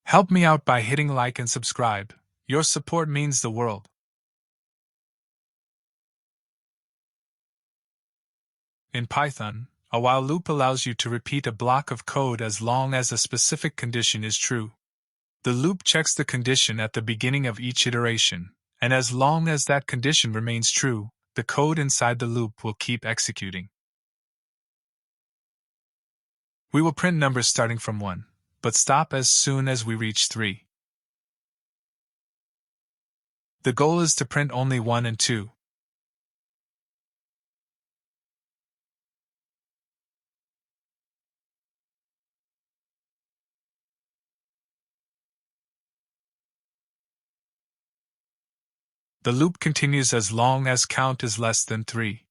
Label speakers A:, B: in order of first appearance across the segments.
A: Help me out by hitting like and subscribe. Your support means the world. In Python, a while loop allows you to repeat a block of code as long as a specific condition is true. The loop checks the condition at the beginning of each iteration, and as long as that condition remains true, the code inside the loop will keep executing. We will print numbers starting from 1, but stop as soon as we reach 3. The goal is to print only 1 and 2. The loop continues as long as count is less than 3.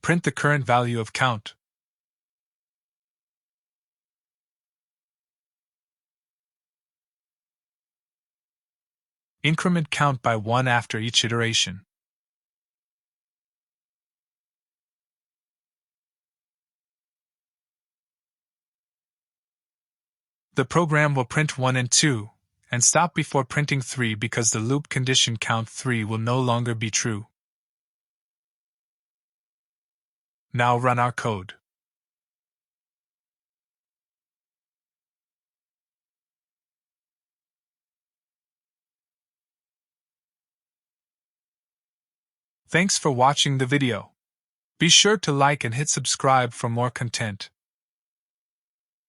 A: Print the current value of count. Increment count by 1 after each iteration. The program will print 1 and 2, and stop before printing 3 because the loop condition count 3 will no longer be true. Now run our code. Thanks for watching the video. Be sure to like and hit subscribe for more content.